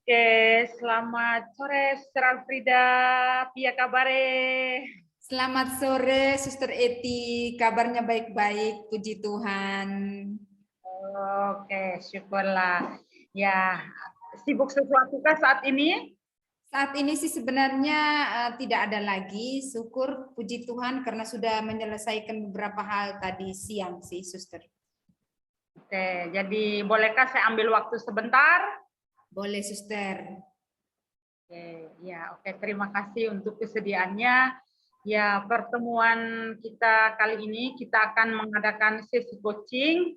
Oke, selamat sore, Sister Alfrida. Pia kabare? Selamat sore, Suster Eti. Kabarnya baik-baik, puji Tuhan. Oke, syukurlah. Ya, sibuk sesuatu kah saat ini? Saat ini sih sebenarnya tidak ada lagi. Syukur, puji Tuhan, karena sudah menyelesaikan beberapa hal tadi siang sih, Suster. Oke, jadi bolehkah saya ambil waktu sebentar? Boleh, Suster. Oke, ya, oke. Terima kasih untuk kesediaannya. Ya, pertemuan kita kali ini kita akan mengadakan sesi coaching.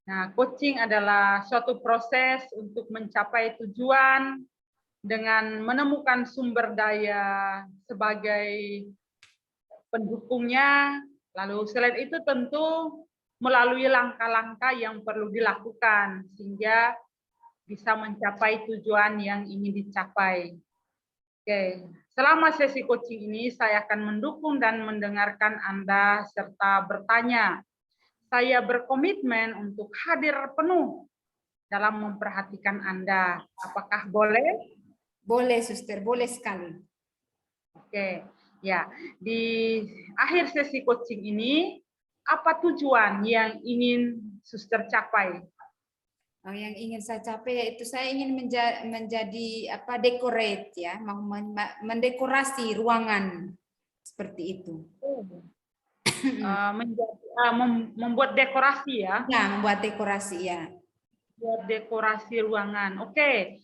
Nah, coaching adalah suatu proses untuk mencapai tujuan dengan menemukan sumber daya sebagai pendukungnya. Lalu selain itu tentu melalui langkah-langkah yang perlu dilakukan sehingga bisa mencapai tujuan yang ingin dicapai. Oke, selama sesi coaching ini saya akan mendukung dan mendengarkan Anda serta bertanya. Saya berkomitmen untuk hadir penuh dalam memperhatikan Anda. Apakah boleh? Boleh, Suster. Boleh sekali. Oke, ya. Di akhir sesi coaching ini, apa tujuan yang ingin suster capai? Yang ingin saya capai yaitu saya ingin menjadi decorate ya, mendekorasi ruangan seperti itu. Membuat dekorasi ya? Ya, membuat dekorasi ya. Buat dekorasi ruangan. Oke.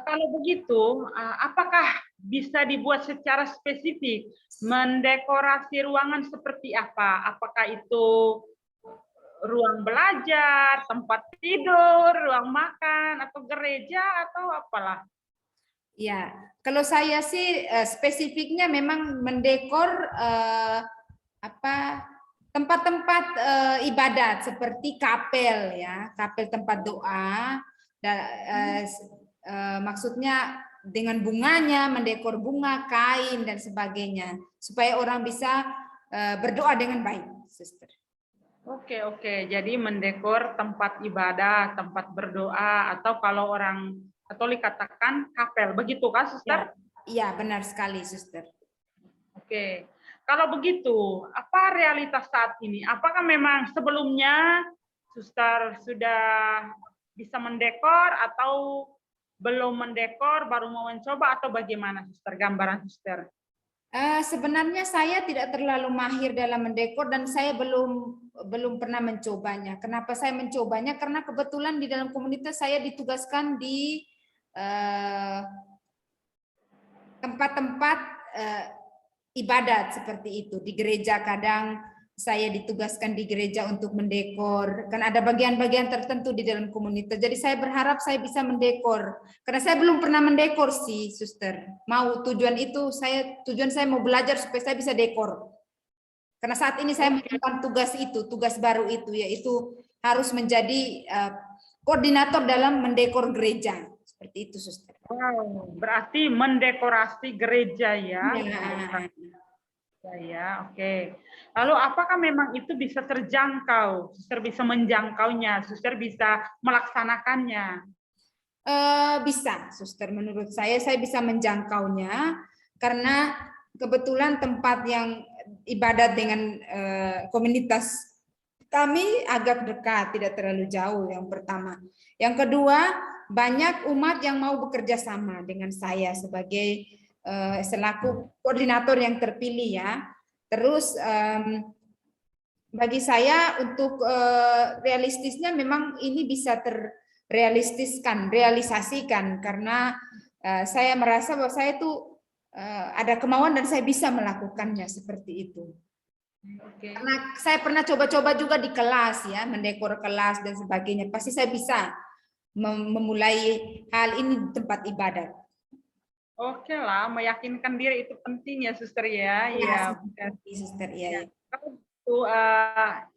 Kalau begitu, apakah bisa dibuat secara spesifik? Mendekorasi ruangan seperti apa? Apakah itu ruang belajar, tempat tidur, ruang makan, atau gereja, atau apalah? Ya, kalau saya sih spesifiknya memang mendekor tempat-tempat ibadat seperti kapel ya, kapel tempat doa. Maksudnya dengan bunganya, mendekor bunga, kain dan sebagainya, supaya orang bisa berdoa dengan baik, Sister. Oke. Jadi mendekor tempat ibadah, tempat berdoa, atau kalau orang Katolik katakan kapel, begitu kan, Suster? Iya, benar sekali, Suster. Oke. Kalau begitu, apa realitas saat ini? Apakah memang sebelumnya Suster sudah bisa mendekor atau belum mendekor, baru mau mencoba, atau bagaimana, Suster? Gambaran Suster. Sebenarnya saya tidak terlalu mahir dalam mendekor dan saya belum pernah mencobanya. Kenapa saya mencobanya? Karena kebetulan di dalam komunitas saya ditugaskan di tempat-tempat ibadat seperti itu. Di gereja kadang saya ditugaskan di gereja untuk mendekor. Kan ada bagian-bagian tertentu di dalam komunitas. Jadi saya berharap saya bisa mendekor. Karena saya belum pernah mendekor sih, Suster. Tujuan saya mau belajar supaya saya bisa dekor. Karena saat ini saya melakukan tugas baru itu, yaitu harus menjadi koordinator dalam mendekor gereja. Seperti itu, Suster. Wow, berarti mendekorasi gereja ya? Ya, oke. Lalu apakah memang itu bisa terjangkau? Suster bisa menjangkaunya, suster bisa melaksanakannya? Bisa, Suster. Menurut saya bisa menjangkaunya karena kebetulan tempat yang ibadat dengan komunitas kami agak dekat, tidak terlalu jauh. Yang pertama, yang kedua, banyak umat yang mau bekerja sama dengan saya sebagai selaku koordinator yang terpilih ya. Terus bagi saya untuk realistisnya memang ini bisa realisasikan karena saya merasa bahwa saya itu ada kemauan dan saya bisa melakukannya seperti itu. Karena saya pernah coba-coba juga di kelas ya, mendekor kelas dan sebagainya. Pasti saya bisa memulai hal ini di tempat ibadat. Oke lah, meyakinkan diri itu penting ya, Suster ya. Iya, Suster ya.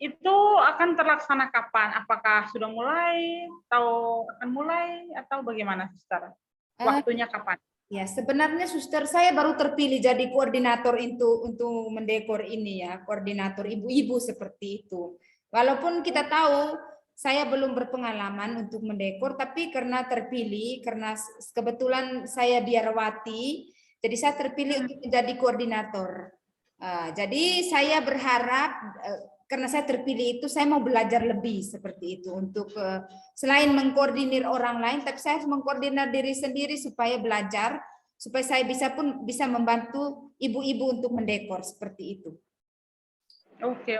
Itu akan terlaksana kapan? Apakah sudah mulai atau akan mulai atau bagaimana, Suster? Waktunya kapan? Ya, sebenarnya Suster saya baru terpilih jadi koordinator untuk mendekor ini ya, koordinator ibu-ibu seperti itu. Walaupun kita tahu saya belum berpengalaman untuk mendekor, tapi karena terpilih, karena kebetulan saya biarawati, jadi saya terpilih untuk menjadi koordinator. Jadi saya berharap karena saya terpilih itu, saya mau belajar lebih seperti itu untuk selain mengkoordinir orang lain, tapi saya harus mengkoordinir diri sendiri supaya belajar, supaya saya bisa membantu ibu-ibu untuk mendekor seperti itu. Oke.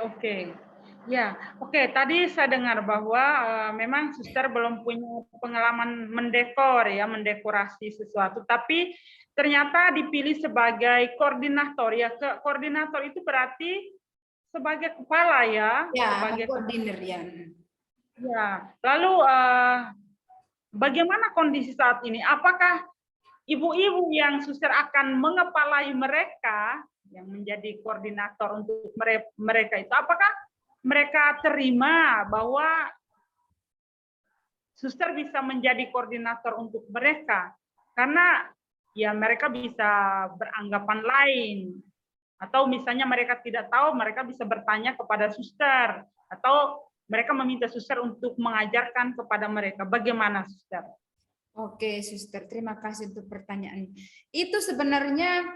Ya, oke. Tadi saya dengar bahwa memang suster belum punya pengalaman mendekor ya, mendekorasi sesuatu, tapi ternyata dipilih sebagai koordinator ya. Koordinator itu berarti sebagai kepala ya, Ya, sebagai koordinir ya. ya. Lalu bagaimana kondisi saat ini? Apakah ibu-ibu yang suster akan mengepalai mereka yang menjadi koordinator untuk mereka itu, apakah mereka terima bahwa suster bisa menjadi koordinator untuk mereka? Karena ya mereka bisa beranggapan lain, atau misalnya mereka tidak tahu, mereka bisa bertanya kepada suster, atau mereka meminta suster untuk mengajarkan kepada mereka. Bagaimana suster? Oke, suster, terima kasih untuk pertanyaan. Itu sebenarnya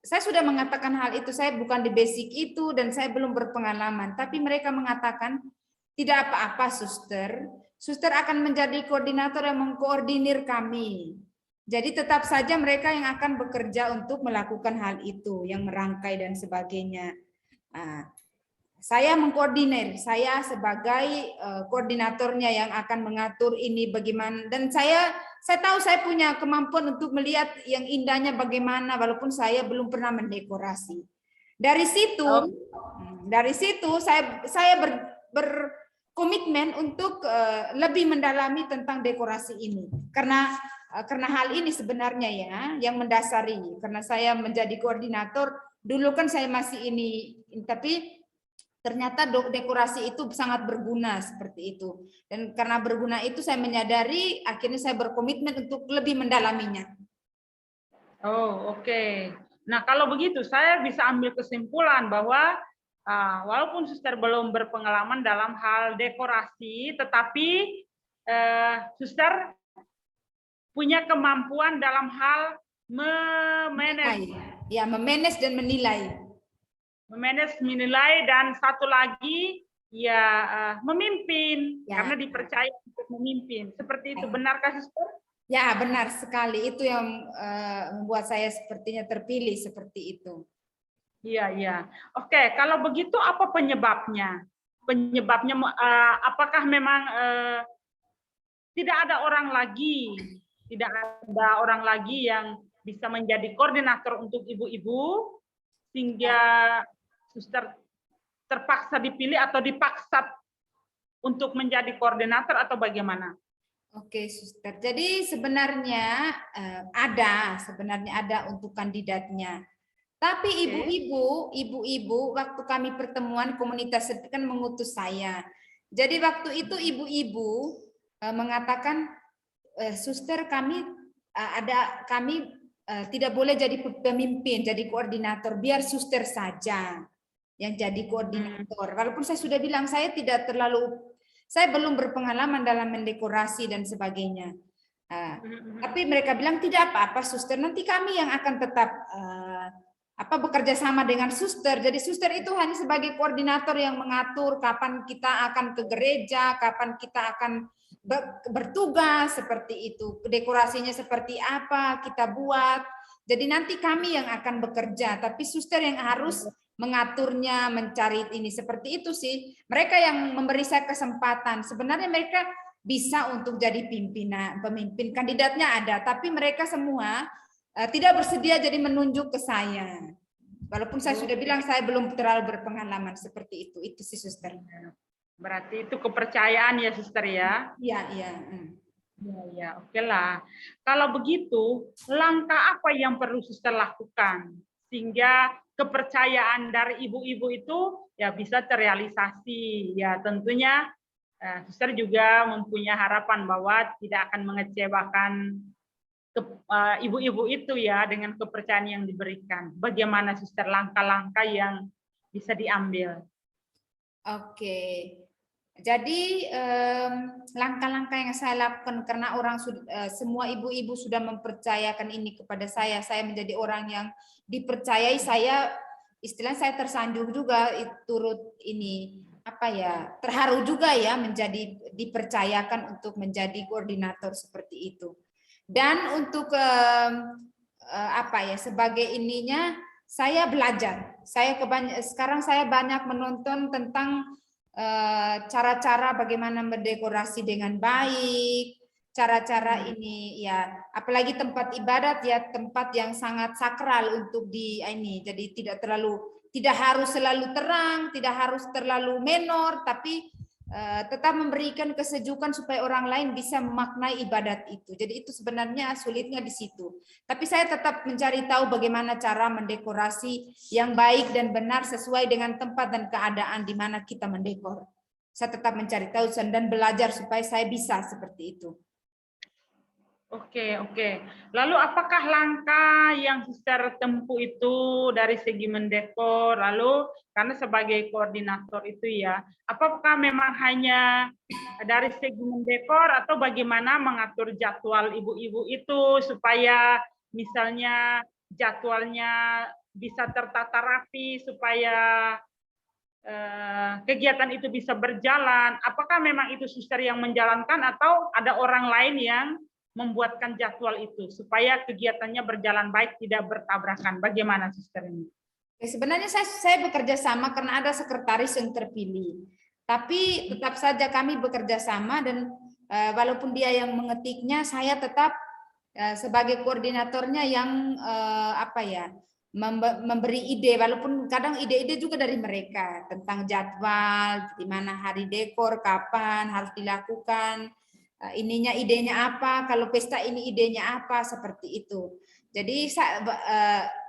saya sudah mengatakan hal itu, saya bukan di basic itu dan saya belum berpengalaman, tapi mereka mengatakan tidak apa-apa suster, suster akan menjadi koordinator yang mengkoordinir kami. Jadi tetap saja mereka yang akan bekerja untuk melakukan hal itu, yang merangkai dan sebagainya. Saya mengkoordinir, saya sebagai koordinatornya yang akan mengatur ini bagaimana, dan saya tahu saya punya kemampuan untuk melihat yang indahnya bagaimana walaupun saya belum pernah mendekorasi. Dari situ saya berkomitmen untuk lebih mendalami tentang dekorasi ini, karena hal ini sebenarnya ya yang mendasari, karena saya menjadi koordinator dulu kan saya masih ini, tapi ternyata dekorasi itu sangat berguna seperti itu. Dan karena berguna itu saya menyadari, akhirnya saya berkomitmen untuk lebih mendalaminya. Oh, oke. Nah, kalau begitu saya bisa ambil kesimpulan bahwa walaupun suster belum berpengalaman dalam hal dekorasi, tetapi suster punya kemampuan dalam hal memanage. Ya, memanage dan menilai. Memanage, menilai, dan satu lagi ya memimpin, ya, karena dipercaya untuk memimpin. Seperti itu, benarkah suster? Ya, benar sekali. Itu yang membuat saya sepertinya terpilih seperti itu. Iya. Oke, kalau begitu apa penyebabnya? Penyebabnya apakah memang tidak ada orang lagi yang bisa menjadi koordinator untuk ibu-ibu sehingga suster terpaksa dipilih atau dipaksa untuk menjadi koordinator atau bagaimana? Oke, suster. Jadi sebenarnya ada untuk kandidatnya. Tapi ibu-ibu waktu kami pertemuan komunitas kan mengutus saya. Jadi waktu itu ibu-ibu mengatakan, suster kami tidak boleh jadi pemimpin, jadi koordinator, biar suster saja yang jadi koordinator. Walaupun saya sudah bilang saya belum berpengalaman dalam mendekorasi dan sebagainya. Tapi mereka bilang tidak apa-apa suster, nanti kami yang akan tetap bekerja sama dengan suster. Jadi suster itu hanya sebagai koordinator yang mengatur kapan kita akan ke gereja, kapan kita akan bertugas seperti itu. Dekorasinya seperti apa kita buat. Jadi nanti kami yang akan bekerja, tapi suster yang harus mengaturnya, mencari ini seperti itu sih. Mereka yang memberi saya kesempatan. Sebenarnya mereka bisa untuk jadi pemimpin. Kandidatnya ada, tapi mereka semua tidak bersedia jadi menunjuk ke saya. Walaupun saya sudah bilang saya belum terlalu berpengalaman seperti itu. Itu sih suster. Berarti itu kepercayaan ya suster ya? Iya. Ya, oke lah. Kalau begitu, langkah apa yang perlu suster lakukan sehingga kepercayaan dari ibu-ibu itu ya bisa terrealisasi? Ya tentunya suster juga mempunyai harapan bahwa tidak akan mengecewakan ibu-ibu itu ya dengan kepercayaan yang diberikan. Bagaimana suster langkah-langkah yang bisa diambil? Oke. Jadi langkah-langkah yang saya lakukan karena semua ibu-ibu sudah mempercayakan ini kepada saya menjadi orang yang dipercayai. Istilahnya saya tersanjung juga turut ini apa ya, terharu juga ya menjadi dipercayakan untuk menjadi koordinator seperti itu. Dan untuk apa ya, sebagai ininya saya belajar. Sekarang saya banyak menonton tentang cara-cara bagaimana mendekorasi dengan baik, cara-cara ini ya, apalagi tempat ibadat ya, tempat yang sangat sakral untuk ini. Jadi tidak harus selalu terang, tidak harus terlalu menor, tapi tetap memberikan kesejukan supaya orang lain bisa memaknai ibadat itu. Jadi itu sebenarnya sulitnya di situ. Tapi saya tetap mencari tahu bagaimana cara mendekorasi yang baik dan benar sesuai dengan tempat dan keadaan di mana kita mendekor. Saya tetap mencari tahu dan belajar supaya saya bisa seperti itu. Oke, oke. Lalu apakah langkah yang Sister tempuh itu dari segi mendekor, lalu karena sebagai koordinator itu ya, apakah memang hanya dari segi mendekor atau bagaimana mengatur jadwal ibu-ibu itu supaya misalnya jadwalnya bisa tertata rapi, supaya kegiatan itu bisa berjalan? Apakah memang itu Sister yang menjalankan atau ada orang lain yang membuatkan jadwal itu supaya kegiatannya berjalan baik, tidak bertabrakan? Bagaimana Sister ini? Sebenarnya saya bekerja sama karena ada sekretaris yang terpilih. Tapi tetap saja kami bekerja sama dan walaupun dia yang mengetiknya, saya tetap sebagai koordinatornya yang apa ya, memberi ide, walaupun kadang ide-ide juga dari mereka tentang jadwal, di mana hari dekor, kapan harus dilakukan, ininya idenya apa, kalau pesta ini idenya apa, seperti itu. Jadi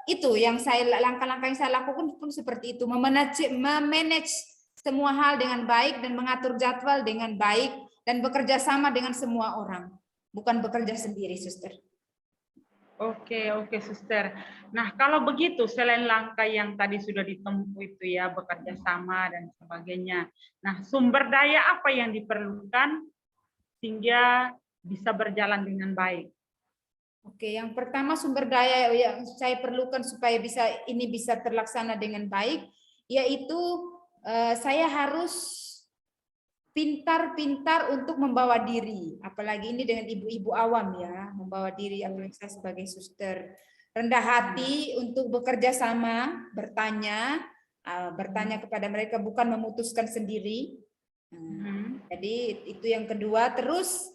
itu yang langkah-langkah yang saya lakukan pun seperti itu, memanage semua hal dengan baik dan mengatur jadwal dengan baik dan bekerja sama dengan semua orang, bukan bekerja sendiri, Suster. Oke, oke, Suster. Nah, kalau begitu, selain langkah yang tadi sudah ditempuh itu ya, bekerja sama dan sebagainya. Nah, sumber daya apa yang diperlukan sehingga bisa berjalan dengan baik? Oke, yang pertama sumber daya yang saya perlukan supaya ini bisa terlaksana dengan baik, yaitu saya harus pintar-pintar untuk membawa diri, apalagi ini dengan ibu-ibu awam ya, membawa diri, apalagi saya sebagai suster, rendah hati untuk bekerja sama, bertanya kepada mereka, bukan memutuskan sendiri. Jadi itu yang kedua. Terus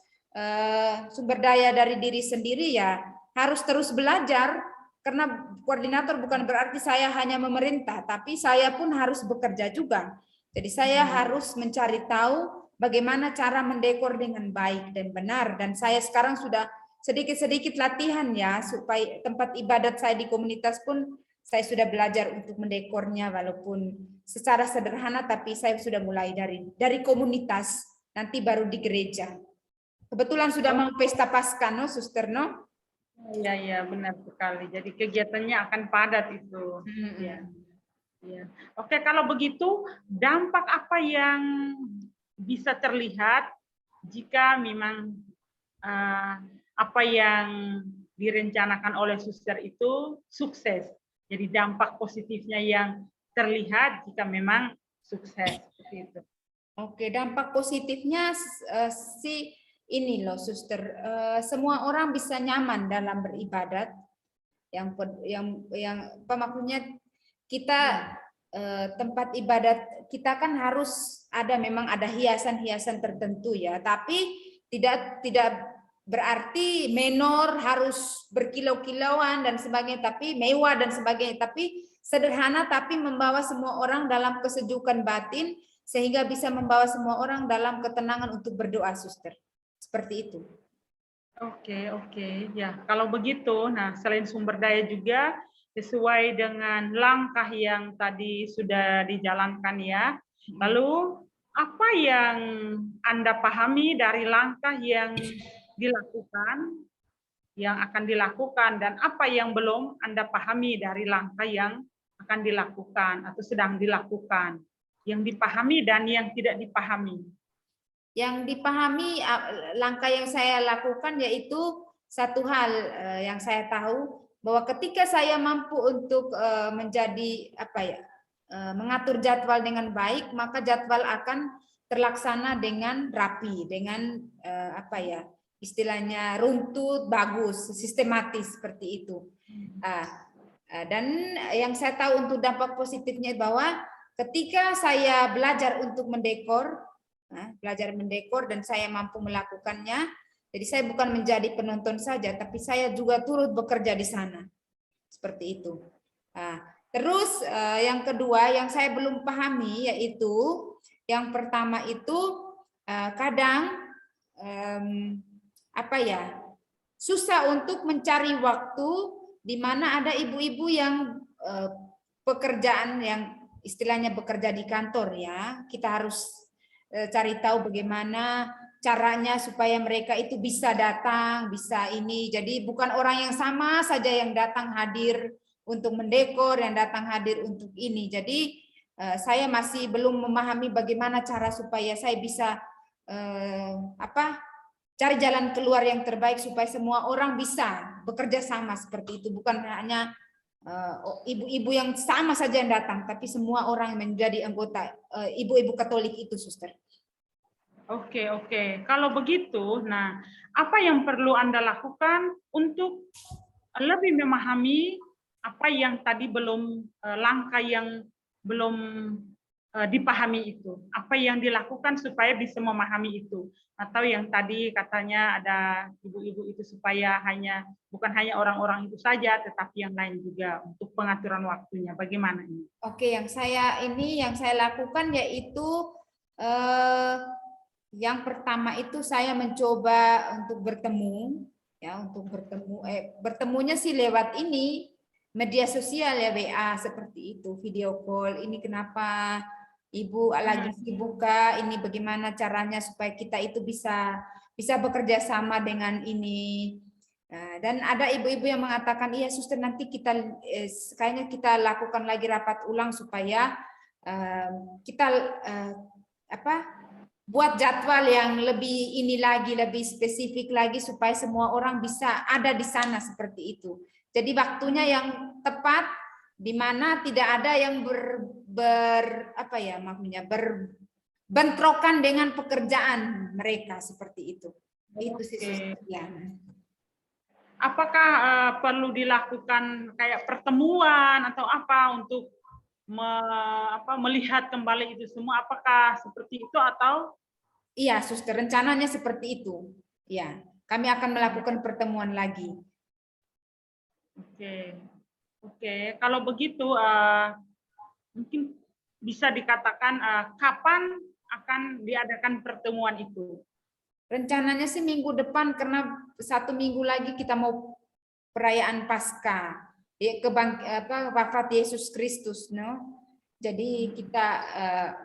sumber daya dari diri sendiri ya harus terus belajar, karena koordinator bukan berarti saya hanya memerintah, tapi saya pun harus bekerja juga. Jadi saya harus mencari tahu bagaimana cara mendekor dengan baik dan benar. Dan saya sekarang sudah sedikit-sedikit latihan ya, supaya tempat ibadat saya di komunitas pun saya sudah belajar untuk mendekornya, walaupun secara sederhana, tapi saya sudah mulai dari komunitas, nanti baru di gereja. Kebetulan sudah mau pesta Paskah, no, Suster, no? Iya, iya, benar sekali. Jadi kegiatannya akan padat itu. Ya. Ya. Oke, kalau begitu, dampak apa yang bisa terlihat jika memang apa yang direncanakan oleh suster itu sukses? Jadi dampak positifnya yang terlihat jika memang sukses seperti itu. Oke, dampak positifnya sih ini loh, Suster. Semua orang bisa nyaman dalam beribadat. Yang apa maksudnya, kita tempat ibadat kita kan harus memang ada hiasan-hiasan tertentu ya, tapi tidak berarti menor harus berkilau-kilauan dan sebagainya, tapi mewah dan sebagainya, tapi sederhana tapi membawa semua orang dalam kesejukan batin, sehingga bisa membawa semua orang dalam ketenangan untuk berdoa, Suster. Seperti itu. Oke, oke. Ya, kalau begitu, nah selain sumber daya juga sesuai dengan langkah yang tadi sudah dijalankan ya. Lalu apa yang Anda pahami dari langkah yang dilakukan, yang akan dilakukan, dan apa yang belum Anda pahami dari langkah yang akan dilakukan atau sedang dilakukan? yang dipahami dan yang tidak dipahami. Yang dipahami, langkah yang saya lakukan yaitu satu hal yang saya tahu bahwa ketika saya mampu untuk menjadi mengatur jadwal dengan baik, maka jadwal akan terlaksana dengan rapi, dengan istilahnya runtut, bagus, sistematis seperti itu. Dan yang saya tahu untuk dampak positifnya bahwa ketika saya belajar untuk mendekor, dan saya mampu melakukannya, jadi saya bukan menjadi penonton saja, tapi saya juga turut bekerja di sana, seperti itu. Terus yang kedua yang saya belum pahami yaitu yang pertama itu kadang susah untuk mencari waktu di mana ada ibu-ibu yang pekerjaan yang istilahnya bekerja di kantor ya, kita harus cari tahu bagaimana caranya supaya mereka itu bisa datang, bisa ini. Jadi bukan orang yang sama saja yang datang hadir untuk mendekor, yang datang hadir untuk ini. Jadi saya masih belum memahami bagaimana cara supaya saya bisa cari jalan keluar yang terbaik supaya semua orang bisa bekerja sama seperti itu. Bukan hanya ibu-ibu yang sama saja yang datang, tapi semua orang yang menjadi anggota ibu-ibu Katolik itu, Suster. Oke. Kalau begitu, nah apa yang perlu Anda lakukan untuk lebih memahami apa yang tadi langkah yang belum dipahami itu? Apa yang dilakukan supaya bisa memahami itu? Atau yang tadi katanya ada ibu-ibu itu supaya bukan hanya orang-orang itu saja, tetapi yang lain juga untuk pengaturan waktunya. Bagaimana ini? Oke, yang saya lakukan yaitu yang pertama itu saya mencoba untuk bertemu, bertemunya sih lewat ini media sosial ya, WA seperti itu, video call. Ini kenapa Ibu lagi sibuk kah? Ini bagaimana caranya supaya kita itu bisa bekerja sama dengan ini. Dan ada ibu-ibu yang mengatakan, iya Suster, nanti kayaknya kita lakukan lagi rapat ulang supaya kita buat jadwal yang lebih lebih spesifik lagi supaya semua orang bisa ada di sana seperti itu. Jadi waktunya yang tepat di mana tidak ada yang berbentrokan dengan pekerjaan mereka seperti itu. Itu sih. Ya. Apakah perlu dilakukan kayak pertemuan atau apa untuk melihat kembali itu semua? Apakah seperti itu atau? Iya, Suster, rencananya seperti itu. Ya, kami akan melakukan pertemuan lagi. Oke. Kalau begitu, mungkin bisa dikatakan kapan akan diadakan pertemuan itu? Rencananya sih minggu depan, karena 1 minggu lagi kita mau perayaan Paskah, wafat Yesus Kristus, no? Jadi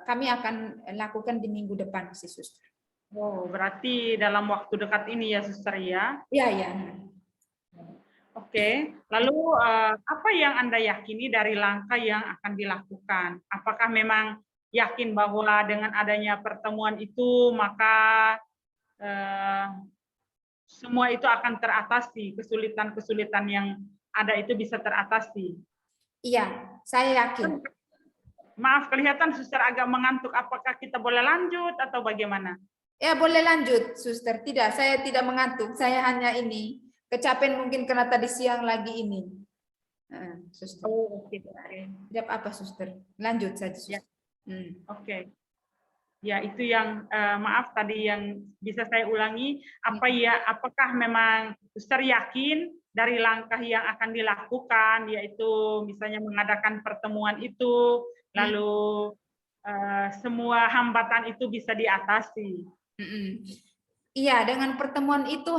kami akan lakukan di minggu depan sih, Suster. Oh, berarti dalam waktu dekat ini ya, Suster ya? Iya. Oke, lalu apa yang Anda yakini dari langkah yang akan dilakukan? Apakah memang yakin bahwa dengan adanya pertemuan itu maka semua itu akan teratasi, kesulitan-kesulitan yang ada itu bisa teratasi? Iya, saya yakin. Maaf, kelihatan Suster agak mengantuk. Apakah kita boleh lanjut atau bagaimana? Ya, boleh lanjut, Suster. Tidak, saya tidak mengantuk. Saya hanya kecapean mungkin karena tadi siang lagi ini. Suster. Oh, oke. Tidak apa, Suster. Lanjut saja, Suster. Ya. Oke. Ya, itu yang maaf tadi yang bisa saya ulangi. Apakah memang Suster yakin dari langkah yang akan dilakukan, yaitu misalnya mengadakan pertemuan itu, lalu semua hambatan itu bisa diatasi? Iya, dengan pertemuan itu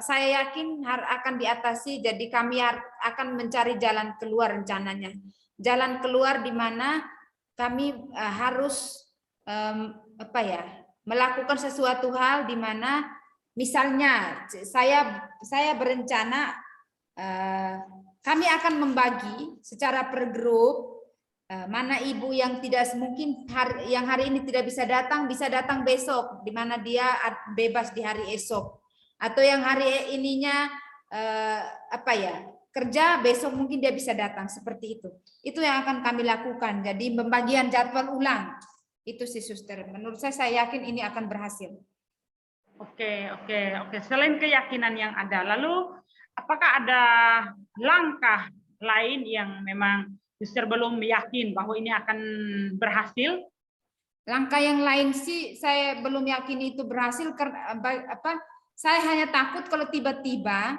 saya yakin akan diatasi. Jadi kami akan mencari jalan keluar rencananya. Jalan keluar di mana kami harus melakukan sesuatu hal di mana misalnya saya berencana kami akan membagi secara per grup Mana ibu yang tidak mungkin yang hari ini tidak bisa datang besok, di mana dia bebas di hari esok. Atau yang hari ininya kerja, besok mungkin dia bisa datang, seperti itu. Itu yang akan kami lakukan. Jadi pembagian jadwal ulang. Itu sih suster. Menurut saya yakin ini akan berhasil. Oke. Selain keyakinan yang ada, lalu apakah ada langkah lain yang memang suster belum yakin bahwa ini akan berhasil? Langkah yang lain sih saya belum yakin itu berhasil karena saya hanya takut kalau tiba-tiba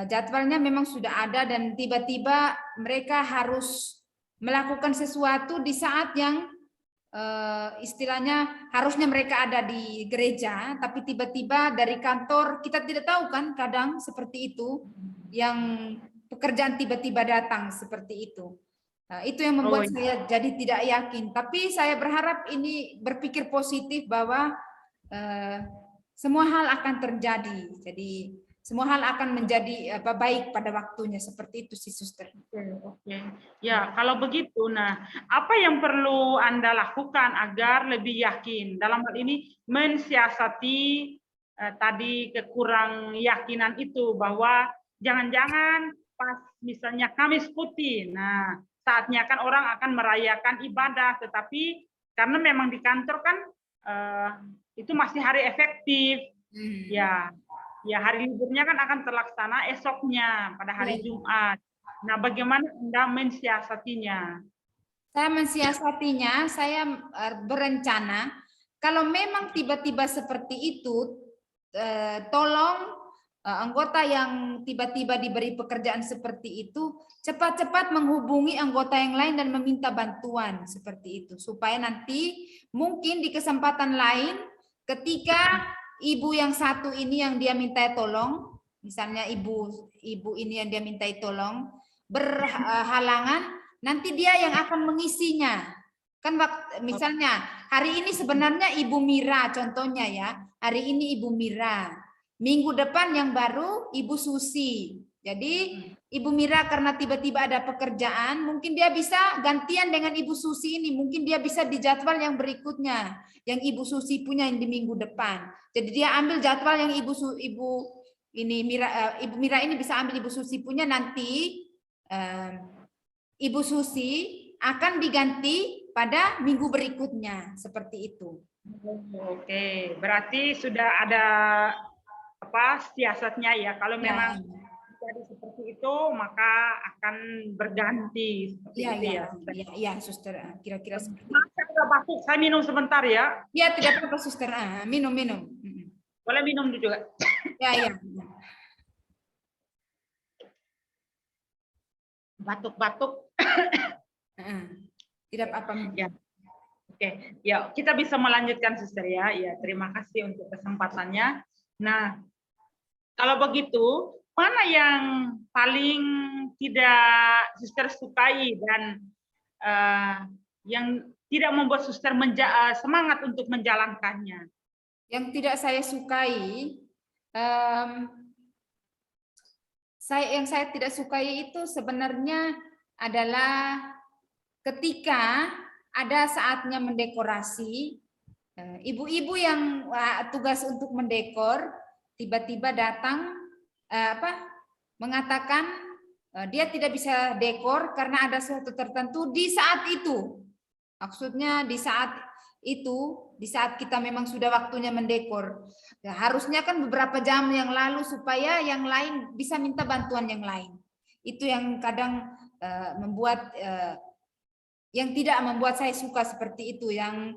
jadwalnya memang sudah ada dan tiba-tiba mereka harus melakukan sesuatu di saat yang istilahnya harusnya mereka ada di gereja, tapi tiba-tiba dari kantor, kita tidak tahu kan, kadang seperti itu, yang pekerjaan tiba-tiba datang seperti itu. Nah, itu yang membuat saya jadi tidak yakin. Tapi saya berharap ini berpikir positif bahwa semua hal akan terjadi. Jadi semua hal akan menjadi baik pada waktunya, seperti itu sih suster. Oke. Ya, kalau begitu, nah apa yang perlu Anda lakukan agar lebih yakin dalam hal ini mensiasati tadi kekurang yakinan itu, bahwa jangan-jangan pas misalnya Kamis Putih, nah saatnya kan orang akan merayakan ibadah, tetapi karena memang di kantor kan itu masih hari efektif, ya hari liburnya kan akan terlaksana esoknya pada hari Jumat. Nah, bagaimana Anda mensiasatinya? Saya mensiasatinya, saya berencana kalau memang tiba-tiba seperti itu, tolong anggota yang tiba-tiba diberi pekerjaan seperti itu cepat-cepat menghubungi anggota yang lain dan meminta bantuan seperti itu, supaya nanti mungkin di kesempatan lain ketika ibu yang satu ini yang dia minta tolong, misalnya ibu ini yang dia minta tolong berhalangan, nanti dia yang akan mengisinya. Kan misalnya hari ini sebenarnya Ibu Mira contohnya ya, hari ini Ibu Mira. Minggu depan yang baru Ibu Susi. Jadi Ibu Mira karena tiba-tiba ada pekerjaan, mungkin dia bisa gantian dengan Ibu Susi ini, mungkin dia bisa di jadwal yang berikutnya, yang Ibu Susi punya yang di minggu depan. Jadi dia ambil jadwal yang Ibu Mira ini bisa ambil Ibu Susi punya, nanti Ibu Susi akan diganti pada minggu berikutnya, seperti itu. Oke, berarti sudah ada siasatnya ya. Kalau memang jadi seperti itu, maka akan berganti seperti itu ya. Iya, suster. Kira-kira seperti itu. Saya batuk, saya minum sebentar ya. Ya, tidak apa-apa suster. Minum. Boleh minum juga. Ya. Batuk-batuk. Tidak apa-apa. Ya. Oke, ya kita bisa melanjutkan suster ya. Ya, terima kasih untuk kesempatannya. Nah, kalau begitu, mana yang paling tidak suster sukai dan yang tidak membuat suster semangat untuk menjalankannya? Yang tidak saya sukai, yang saya tidak sukai itu sebenarnya adalah ketika ada saatnya mendekorasi, ibu-ibu yang tugas untuk mendekor tiba-tiba datang mengatakan dia tidak bisa dekor karena ada sesuatu tertentu di saat itu. Maksudnya di saat itu, di saat kita memang sudah waktunya mendekor. Ya, harusnya kan beberapa jam yang lalu supaya yang lain bisa minta bantuan yang lain. Itu yang kadang membuat yang tidak membuat saya suka seperti itu, yang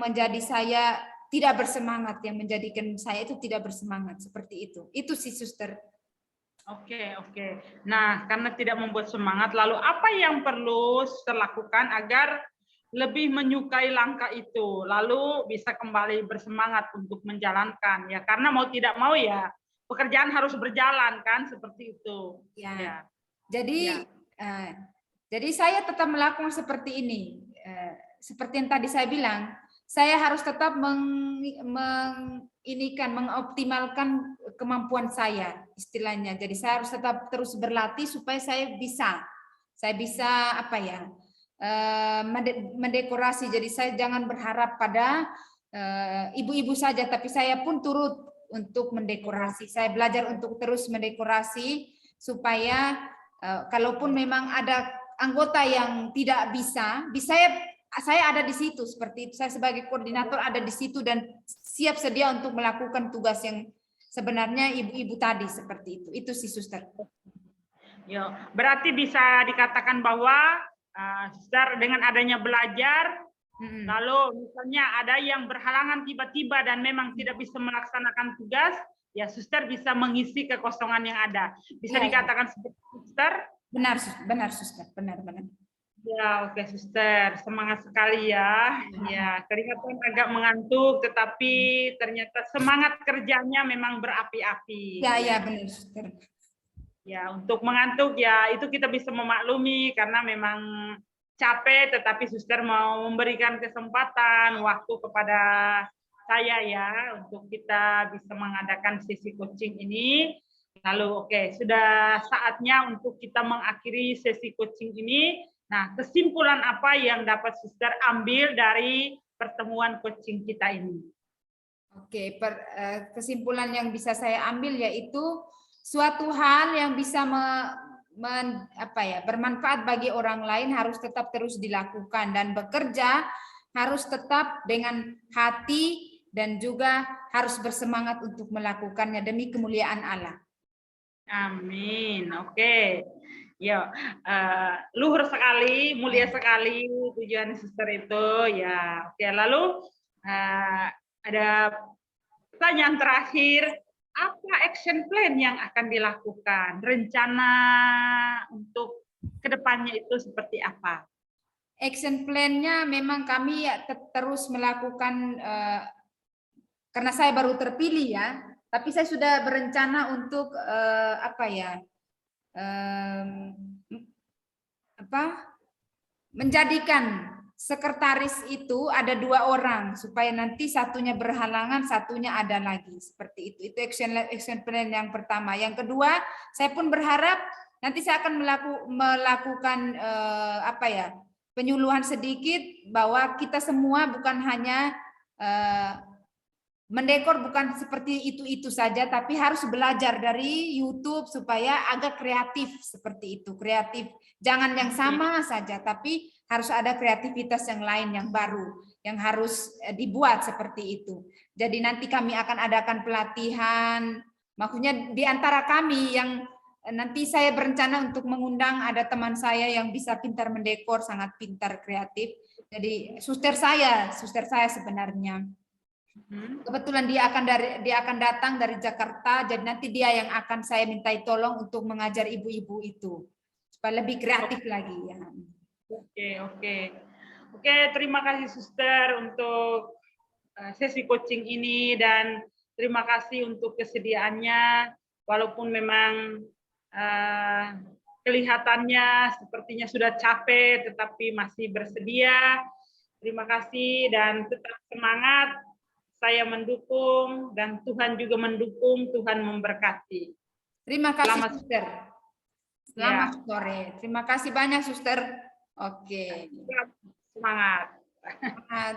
menjadi saya tidak bersemangat, yang menjadikan saya itu tidak bersemangat seperti itu. Itu sih suster. Oke. Nah, karena tidak membuat semangat, lalu apa yang perlu suster lakukan agar lebih menyukai langkah itu, lalu bisa kembali bersemangat untuk menjalankan ya, karena mau tidak mau ya pekerjaan harus berjalan kan, seperti itu. Ya. Jadi saya tetap melakukan seperti ini, seperti yang tadi saya bilang, saya harus tetap mengoptimalkan kemampuan saya, istilahnya. Jadi saya harus tetap terus berlatih supaya saya bisa mendekorasi. Jadi saya jangan berharap pada ibu-ibu saja, tapi saya pun turut untuk mendekorasi. Saya belajar untuk terus mendekorasi supaya kalaupun memang ada anggota yang tidak bisa, saya ada di situ seperti itu. Saya sebagai koordinator ada di situ dan siap sedia untuk melakukan tugas yang sebenarnya ibu-ibu tadi seperti itu. Itu sih, Suster. Ya, berarti bisa dikatakan bahwa Suster dengan adanya belajar, lalu misalnya ada yang berhalangan tiba-tiba dan memang tidak bisa melaksanakan tugas, ya Suster bisa mengisi kekosongan yang ada. Bisa dikatakan seperti Suster? Benar Suster, benar. Ya, oke Suster, semangat sekali ya. Ya, kelihatan agak mengantuk, tetapi ternyata semangat kerjanya memang berapi-api. Ya, benar Suster. Ya, untuk mengantuk ya itu kita bisa memaklumi karena memang capek, tetapi Suster mau memberikan kesempatan waktu kepada saya ya untuk kita bisa mengadakan sesi coaching ini. Lalu oke, sudah saatnya untuk kita mengakhiri sesi coaching ini. Nah, kesimpulan apa yang dapat Suster ambil dari pertemuan coaching kita ini? Oke, kesimpulan yang bisa saya ambil yaitu suatu hal yang bisa bermanfaat bagi orang lain harus tetap terus dilakukan, dan bekerja harus tetap dengan hati dan juga harus bersemangat untuk melakukannya demi kemuliaan Allah. Amin. Oke. Ya, luhur sekali, mulia sekali tujuan Suster itu. Ya, oke. Lalu ada pertanyaan terakhir. Apa action plan yang akan dilakukan? Rencana untuk kedepannya itu seperti apa? Action plan-nya memang kami terus melakukan, karena saya baru terpilih ya, tapi saya sudah berencana untuk menjadikan sekretaris itu ada 2 orang supaya nanti satunya berhalangan, satunya ada lagi seperti itu. Itu action plan yang pertama. Yang kedua, saya pun berharap nanti saya akan melakukan penyuluhan sedikit bahwa kita semua bukan hanya mendekor bukan seperti itu saja, tapi harus belajar dari YouTube supaya agak kreatif seperti itu. Kreatif, jangan yang sama saja, tapi harus ada kreativitas yang lain yang baru yang harus dibuat seperti itu. Jadi nanti kami akan adakan pelatihan, maksudnya di antara kami yang nanti saya berencana untuk mengundang ada teman saya yang bisa pintar mendekor, sangat pintar kreatif. Jadi suster saya sebenarnya. Kebetulan dia akan datang dari Jakarta, jadi nanti dia yang akan saya mintai tolong untuk mengajar ibu-ibu itu supaya lebih kreatif lagi ya. Oke, terima kasih Suster untuk sesi coaching ini, dan terima kasih untuk kesediaannya walaupun memang kelihatannya sepertinya sudah capek tetapi masih bersedia. Terima kasih dan tetap semangat. Saya mendukung dan Tuhan juga mendukung. Tuhan memberkati. Terima kasih Suster. Selamat sore. Terima kasih banyak Suster. Oke. Semangat.